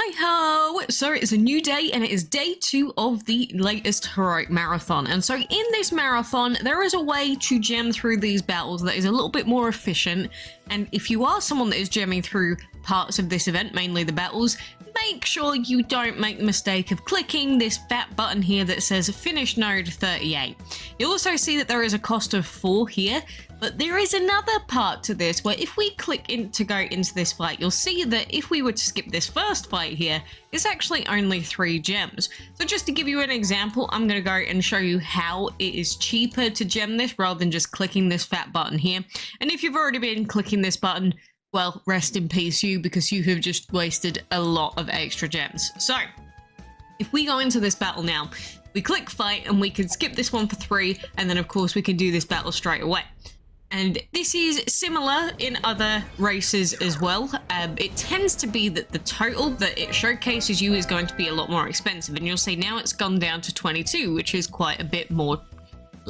Hi-ho! So it's a new day and it is day 2 of the latest heroic marathon. And so in this marathon, there is a way to gem through these battles that is a little bit more efficient. And if you are someone that is gemming through parts of this event, mainly the battles, make sure you don't make the mistake of clicking this fat button here that says finish node 38. You'll also see that there is a cost of 4 here, but there is another part to this where if we click in to go into this fight, you'll see that if we were to skip this first fight here, it's actually only 3 gems. So just to give you an example, I'm going to go and show you how it is cheaper to gem this rather than just clicking this fat button here. And if you've already been clicking this button, well, rest in peace you, because you have just wasted a lot of extra gems. So, if we go into this battle now, we click fight and we can skip this one for 3, and then of course we can do this battle straight away. And this is similar in other races as well. It tends to be that the total that it showcases you is going to be a lot more expensive, and you'll see now it's gone down to 22, which is quite a bit more.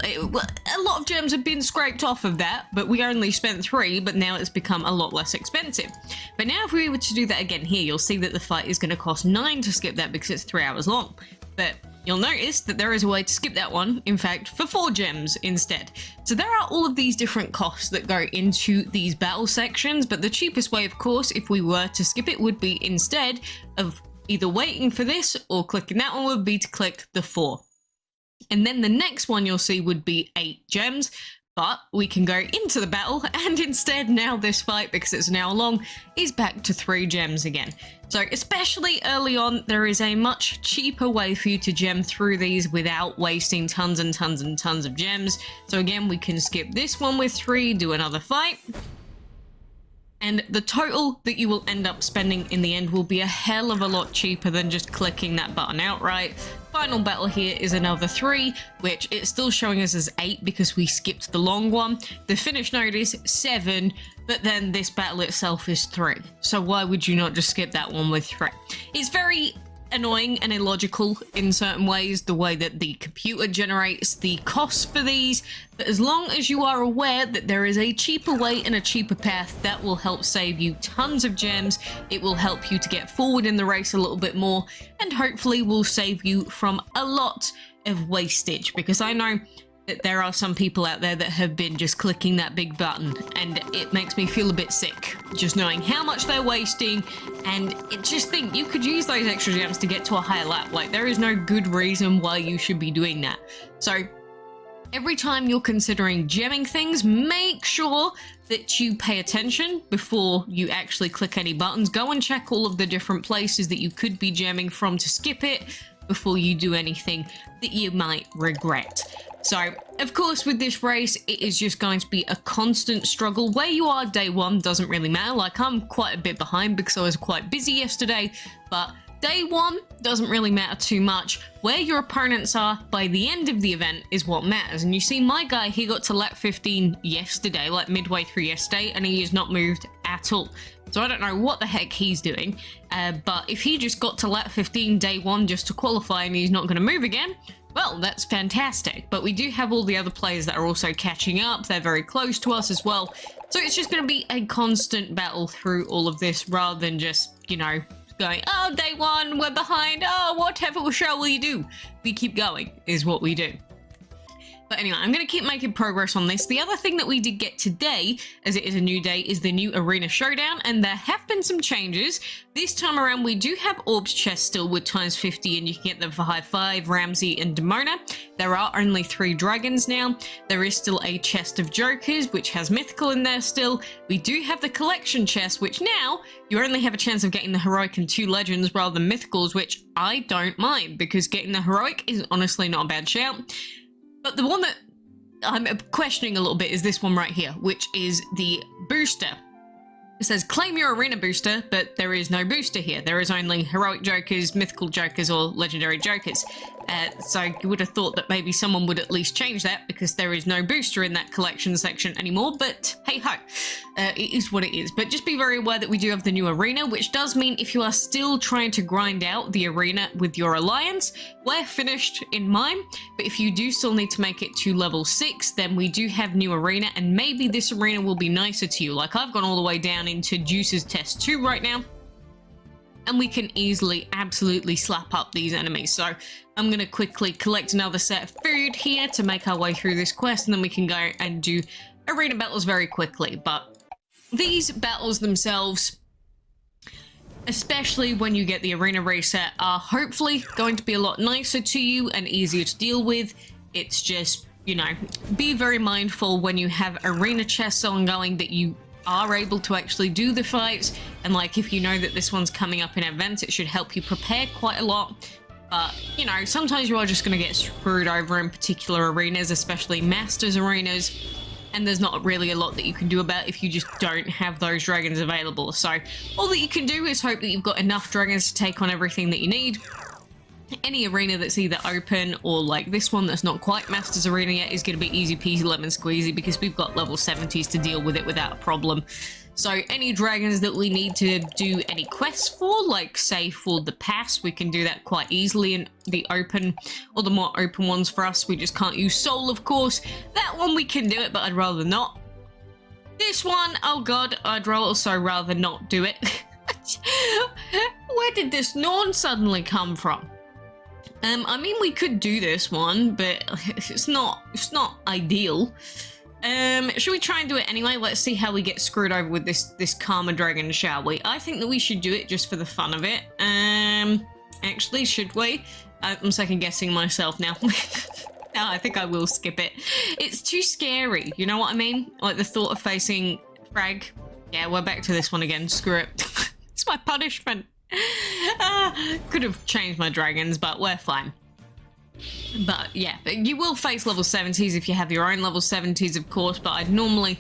A lot of gems have been scraped off of that, but we only spent 3, but now it's become a lot less expensive. But now if we were to do that again here, you'll see that the fight is going to cost 9 to skip that because it's 3 hours long. But you'll notice that there is a way to skip that one, in fact, for 4 gems instead. So there are all of these different costs that go into these battle sections, but the cheapest way, of course, if we were to skip it, would be instead of either waiting for this or clicking that one, would be to click the 4. And then the next one you'll see would be 8 gems, but we can go into the battle and instead now this fight, because it's an hour long, is back to 3 gems again. So especially early on, there is a much cheaper way for you to gem through these without wasting tons and tons and tons of gems. So again, we can skip this one with 3, do another fight. And the total that you will end up spending in the end will be a hell of a lot cheaper than just clicking that button outright. Final battle here is another 3, which it's still showing us as 8 because we skipped the long one. The finish node is 7, but then this battle itself is 3. So why would you not just skip that one with 3? It's very annoying and illogical in certain ways, the way that the computer generates the costs for these, but as long as you are aware that there is a cheaper way and a cheaper path, that will help save you tons of gems. It will help you to get forward in the race a little bit more, and hopefully will save you from a lot of wastage, because I know that there are some people out there that have been just clicking that big button, and it makes me feel a bit sick just knowing how much they're wasting. And just think, you could use those extra gems to get to a higher lap. Like, there is no good reason why you should be doing that. So every time you're considering gemming things, make sure that you pay attention before you actually click any buttons. Go and check all of the different places that you could be gemming from to skip it before you do anything that you might regret. So, of course, with this race, it is just going to be a constant struggle. Where you are day 1 doesn't really matter. Like, I'm quite a bit behind because I was quite busy yesterday, but day 1 doesn't really matter too much. Where your opponents are by the end of the event is what matters. And you see my guy, he got to lap 15 yesterday, like midway through yesterday, and he has not moved at all. So I don't know what the heck he's doing, but if he just got to lap 15 day 1 just to qualify and he's not going to move again, well, that's fantastic. But we do have all the other players that are also catching up. They're very close to us as well. So it's just going to be a constant battle through all of this rather than just, you know, going, oh, day 1, we're behind. Oh, whatever shall we do? We keep going is what we do. But anyway, I'm going to keep making progress on this. The other thing that we did get today, as it is a new day, is the new Arena Showdown, and there have been some changes. This time around, we do have Orbs chests still with times 50, and you can get them for High 5, Ramsey, and Demona. There are only 3 dragons now. There is still a chest of Jokers, which has Mythical in there still. We do have the Collection chest, which now you only have a chance of getting the Heroic and 2 Legends rather than Mythicals, which I don't mind, because getting the Heroic is honestly not a bad shout. But the one that I'm questioning a little bit is this one right here, which is the booster. It says claim your arena booster, but there is no booster here. There is only heroic jokers, mythical jokers, or legendary jokers. So you would have thought that maybe someone would at least change that, because there is no booster in that collection section anymore, but hey ho, it is what it is. But just be very aware that we do have the new arena, which does mean if you are still trying to grind out the arena with your alliance, we're finished in mine, but if you do still need to make it to level 6, then we do have new arena, and maybe this arena will be nicer to you. Like, I've gone all the way down into Juice's Test 2 right now, and we can easily, absolutely slap up these enemies. So I'm going to quickly collect another set of food here to make our way through this quest, and then we can go and do arena battles very quickly. But these battles themselves, especially when you get the arena reset, are hopefully going to be a lot nicer to you and easier to deal with. It's just, you know, be very mindful when you have arena chests ongoing that you are able to actually do the fights, and like if you know that this one's coming up in events, it should help you prepare quite a lot. But you know, sometimes you are just going to get screwed over in particular arenas, especially masters arenas, and there's not really a lot that you can do about it if you just don't have those dragons available. So all that you can do is hope that you've got enough dragons to take on everything that you need. Any arena that's either open or like this one that's not quite Masters Arena yet is going to be easy peasy lemon squeezy, because we've got level 70s to deal with it without a problem. So any dragons that we need to do any quests for, like say for the pass, we can do that quite easily in the open, or the more open ones for us. We just can't use soul, of course. That one we can do it, but I'd rather not. This one, oh god, I'd also rather not do it. Where did this Norn suddenly come from? I mean, we could do this one, but it's not ideal. Should we try and do it anyway? Let's see how we get screwed over with this Karma Dragon, shall we? I think that we should do it just for the fun of it. Actually, should we? I'm second guessing myself now. No, I think I will skip it. It's too scary, you know what I mean? Like the thought of facing Frag. Yeah, we're back to this one again, screw it. It's my punishment. Could have changed my dragons, but we're fine. But yeah, you will face level 70s if you have your own level 70s, of course, but I'd normally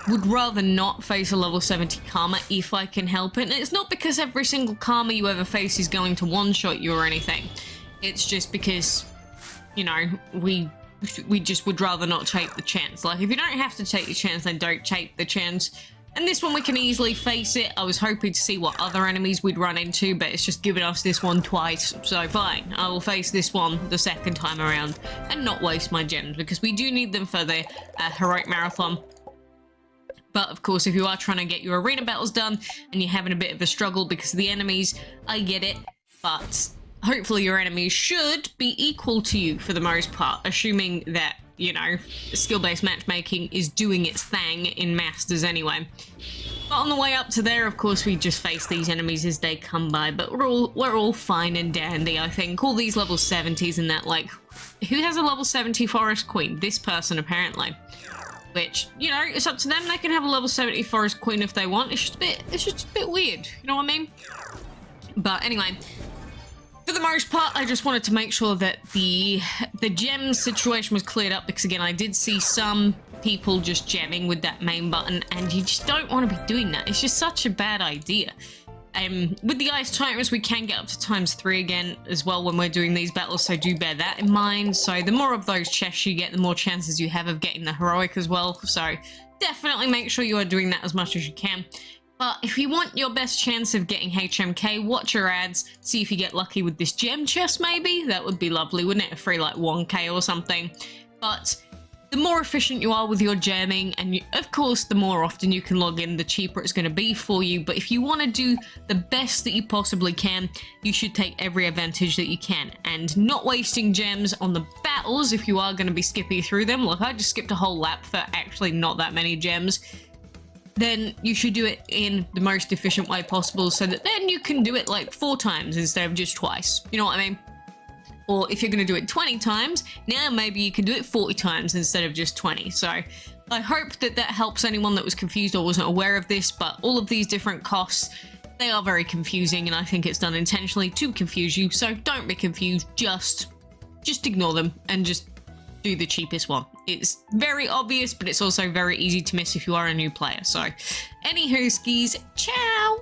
would rather not face a level 70 Karma if I can help it. And it's not because every single Karma you ever face is going to one-shot you or anything. It's just because, you know, we just would rather not take the chance. Like, if you don't have to take the chance, then don't take the chance. And this one we can easily face it. I was hoping to see what other enemies we'd run into, but it's just given us this one twice. So fine, I will face this one the second time around and not waste my gems, because we do need them for the heroic marathon. But of course, if you are trying to get your arena battles done and you're having a bit of a struggle because of the enemies, I get it. But hopefully your enemies should be equal to you for the most part, assuming that, you know, skill-based matchmaking is doing its thing in Masters anyway. But on the way up to there, of course, we just face these enemies as they come by, but we're all fine and dandy, I think. All these level 70s and that, like, who has a level 70 Forest Queen? This person, apparently. Which, you know, it's up to them. They can have a level 70 Forest Queen if they want. It's just a bit weird, you know what I mean? But anyway, for the most part, I just wanted to make sure that the gem situation was cleared up, because again, I did see some people just gemming with that main button, and you just don't want to be doing that. It's just such a bad idea. With the Ice Titans, we can get up to ×3 again as well when we're doing these battles, so do bear that in mind. So the more of those chests you get, the more chances you have of getting the heroic as well. So definitely make sure you are doing that as much as you can. But if you want your best chance of getting HMK, watch your ads, see if you get lucky with this gem chest maybe. That would be lovely, wouldn't it? A free like 1k or something. But the more efficient you are with your gemming, and of course the more often you can log in, the cheaper it's going to be for you. But if you want to do the best that you possibly can, you should take every advantage that you can. And not wasting gems on the battles if you are going to be skipping through them. Look, I just skipped a whole lap for actually not that many gems. Then you should do it in the most efficient way possible, so that then you can do it like 4 times instead of just twice. You know what I mean? Or if you're going to do it 20 times, now maybe you can do it 40 times instead of just 20. So I hope that that helps anyone that was confused or wasn't aware of this, but all of these different costs, they are very confusing, and I think it's done intentionally to confuse you. So don't be confused, just ignore them and just do the cheapest one. It's very obvious, but it's also very easy to miss if you are a new player. So anywho, skis, ciao!